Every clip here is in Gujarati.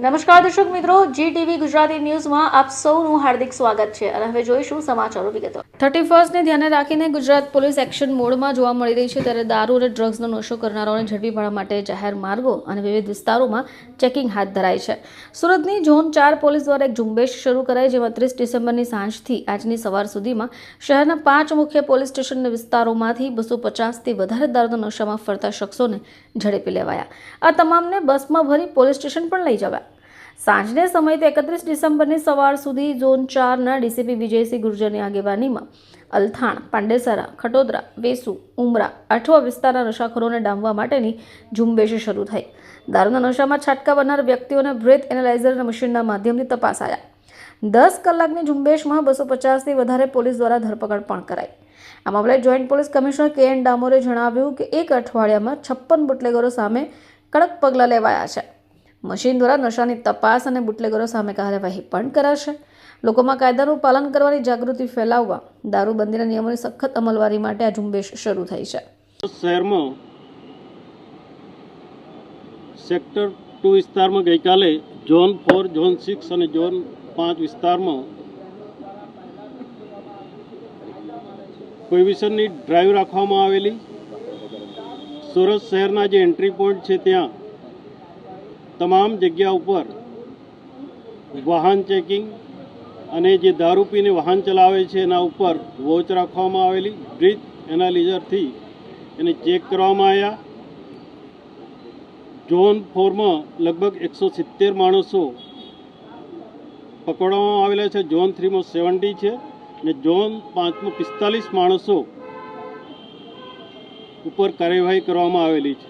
નમસ્કાર દર્શક મિત્રો, જી ટીવી ગુજરાતી ન્યૂઝમાં આપ સૌનું હાર્દિક સ્વાગત છે અને હવે જોઈશું સમાચારો વિગતો. 31ને ધ્યાને રાખીને ગુજરાત પોલીસ એક્શન મોડમાં જોવા મળી રહી છે, ત્યારે દારૂ અને ડ્રગ્સનો નશો કરનારાઓને ઝડપી પાડવા માટે જાહેર માર્ગો અને વિવિધ વિસ્તારોમાં ચેકિંગ હાથ ધરાય છે. સુરતની ઝોન 4 પોલીસ દ્વારા એક ઝુંબેશ શરૂ કરાઈ, જેમાં 30 ડિસેમ્બરની સાંજથી આજની સવાર સુધીમાં શહેરના 5 મુખ્ય પોલીસ સ્ટેશન વિસ્તારોમાંથી 250થી વધારે દારૂના નશામાં ફરતા શખ્સોને ઝડપી લેવાયા. આ તમામને બસમાં ભરી પોલીસ સ્ટેશન પણ લઈ જવાયા. સાંજને સમયે 31 ડિસેમ્બરની સવાર સુધી ઝોન 4ના ડીસીપી વિજયસિંહ ગુર્જરની આગેવાનીમાં અલથાણ, પાંડેસરા, ખટોદરા, વેસુ, ઉમરા, આઠવા વિસ્તારના નશાખોરોને ડામવા માટેની ઝુંબેશ શરૂ થઈ. દારૂના નશામાં છાટકા બનનાર વ્યક્તિઓને બ્રેથ એનાલાઇઝર મશીનના માધ્યમથી તપાસાયા. 10 કલાકની ઝુંબેશમાં 250થી વધારે પોલીસ દ્વારા ધરપકડ પણ કરાઈ. આ મામલે જોઈન્ટ પોલીસ કમિશનર કે.એન. ડામોરે જણાવ્યું કે એક અઠવાડિયામાં 56 બુટલેગરો સામે કડક પગલાં લેવાયા છે. મશીન દ્વારા નશાની તપાસ અને બુટલેગરો સામે કાર્યવાહી પણ કરાશે. લોકોમાં કાયદાનું પાલન કરવાની જાગૃતિ ફેલાવવા દારૂબંધીના નિયમોની સખત અમલવારી માટે આ ઝુંબેશ શરૂ થઈ છે. શહેરમાં સેક્ટર 2 વિસ્તારમાં ગઈકાલે ઝોન 4, ઝોન 6 અને ઝોન 5 વિસ્તારમાં પ્રોહિબિશનની ડ્રાઈવ રાખવામાં આવેલી. સુરત શહેરના જે એન્ટ્રી પોઈન્ટ છે ત્યાં તમામ જગ્યા ઉપર વાહન ચેકિંગ અને જે દારૂ પીને વાહન ચલાવે છે એના ઉપર વોચ રાખવામાં આવેલી. બ્રીથ એનાલિઝરથી એને ચેક કરવામાં આવ્યા. ઝોન 4માં લગભગ 170 માણસો પકડવામાં આવેલા છે. ઝોન 3માં 70 છે અને ઝોન 5માં 45 માણસો ઉપર કાર્યવાહી કરવામાં આવેલી છે.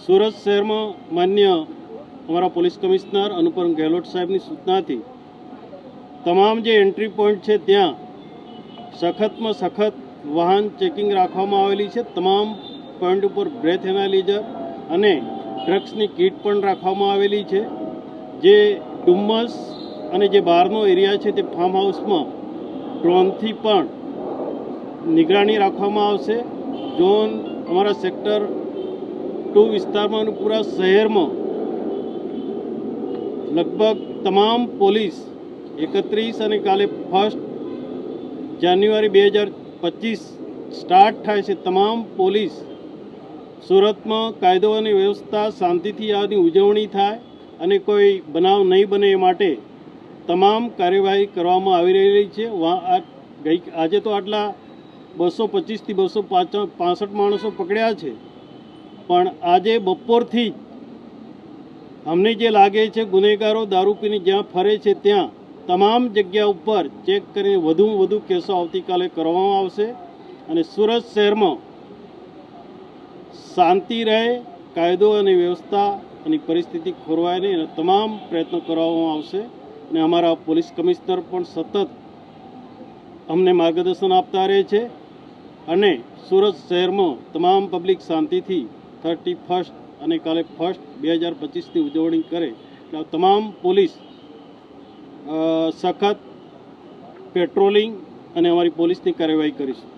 સુરત શહેરમાં માન્ય અમારા પોલીસ કમિશનર અનુપમ ગેહલોત સાહેબની સૂચનાથી તમામ જે એન્ટ્રી પોઈન્ટ છે ત્યાં સખતમાં સખત વાહન ચેકિંગ રાખવામાં આવેલી છે. તમામ પોઈન્ટ ઉપર બ્રેથ એનાલિઝર અને ડ્રગ્સની કીટ પણ રાખવામાં આવેલી છે. જે ડુમ્મસ અને જે બહારનો એરિયા છે તે ફાર્મ હાઉસમાં ડ્રોનથી પણ નિગરાની રાખવામાં આવશે. ઝોન અમારા સેક્ટર 2 વિસ્તારમાં અને પૂરા શહેરમાં લગભગ તમામ પોલીસ 31 અને કાલે 1 જાન્યુઆરી 2025 સ્ટાર્ટ થાય છે. તમામ પોલીસ સુરતમાં કાયદો અને વ્યવસ્થા શાંતિથી આની ઉજવણી થાય અને કોઈ બનાવ નહીં બને એ માટે તમામ કાર્યવાહી કરવામાં આવી રહેલી છે. આજે તો આટલા 225થી 265 માણસો પકડ્યા છે, પણ આજે બપોરથી જ અમને જે લાગે છે ગુનેગારો દારૂ પીને જ્યાં ફરે છે ત્યાં તમામ જગ્યા ઉપર ચેક કરીને વધુમાં વધુ કેસો આવતીકાલે કરવામાં આવશે અને સુરત શહેરમાં શાંતિ રહે, કાયદો અને વ્યવસ્થા અને પરિસ્થિતિ ખોરવાય નહીં અને તમામ પ્રયત્નો કરવામાં આવશે. અને અમારા પોલીસ કમિશનર પણ સતત અમને માર્ગદર્શન આપતા રહે છે અને સુરત શહેરમાં તમામ પબ્લિક શાંતિથી 31 અને કાલે 1 2025ની ઉજવણી કરે એટલે તમામ પોલીસ સખત પેટ્રોલિંગ અને અમારી પોલીસની કાર્યવાહી કરીશું.